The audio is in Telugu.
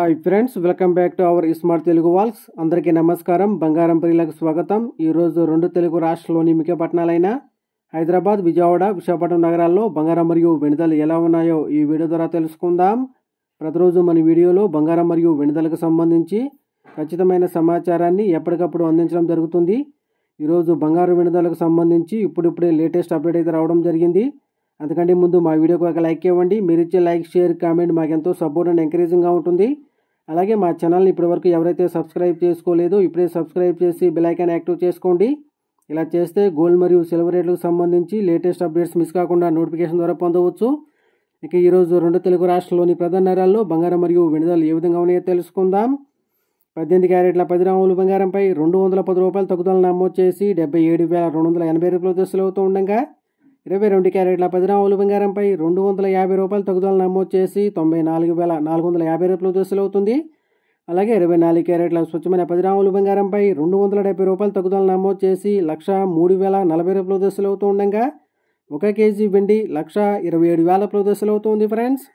Hi friends, welcome back to our smart Telugu walls. అందరికీ నమస్కారం. బంగారం ప్రియులకు స్వాగతం. ఈరోజు రెండు తెలుగు రాష్ట్రాల్లోని ముఖ్య పట్టణాలైన హైదరాబాద్, విజయవాడ, విశాఖపట్నం నగరాల్లో బంగారం మరియు వెనుదలు ఎలా ఉన్నాయో ఈ వీడియో ద్వారా తెలుసుకుందాం. ప్రతిరోజు మన వీడియోలో బంగారం మరియు వెనుదలకు సంబంధించి ఖచ్చితమైన సమాచారాన్ని ఎప్పటికప్పుడు అందించడం జరుగుతుంది. ఈరోజు బంగారం వెనుదలకు సంబంధించి ఇప్పుడిప్పుడే లేటెస్ట్ అప్డేట్ అయితే రావడం జరిగింది. అందుకంటే ముందు మా వీడియోకి ఒక లైక్ ఇవ్వండి. మీరు ఇచ్చే లైక్, షేర్, కామెంట్ మాకెంతో సపోర్ట్ అండ్ ఎంకరేజింగ్గా ఉంటుంది. అలాగే మా ఛానల్ని ఇప్పటివరకు ఎవరైతే సబ్స్క్రైబ్ చేసుకోలేదో ఇప్పుడే సబ్స్క్రైబ్ చేసి బెల్ ఐకాన్ యాక్టివ్ చేసుకోండి. ఇలా చేస్తే గోల్డ్ మరియు సిల్వర్ రేట్లకు సంబంధించి లేటెస్ట్ అప్డేట్స్ మిస్ కాకుండా నోటిఫికేషన్ ద్వారా పొందవచ్చు. ఇక ఈరోజు రెండు తెలుగు రాష్ట్రాల్లోని ప్రధాన నగరాల్లో బంగారం మరియు వెనుదలు ఏ విధంగా ఉన్నాయో తెలుసుకుందాం. 18 క్యారెట్ల 10 గ్రాముల బంగారంపై 210 రూపాయలు తగ్గుదల నమోదు చేసి 77,280 రూపాయలు దశలు అవుతూ ఉండగా 22 క్యారెట్ల 10 గ్రాముల బంగారంపై 250 రూపాయలు తగ్గుదల నమోదు చేసి 94,450 రూపాయలు దశలు అవుతుంది. అలాగే 24 క్యారెట్ల స్వచ్ఛమైన 10 గ్రాముల బంగారంపై 270 రూపాయలు తగ్గుదల నమోదు చేసి 1,03,040 రూపాయలు దశలు అవుతూ ఉండగా 1 కేజీ వెండి 1,27,000 రూపాయలు దశలు అవుతుంది. ఫ్రెండ్స్,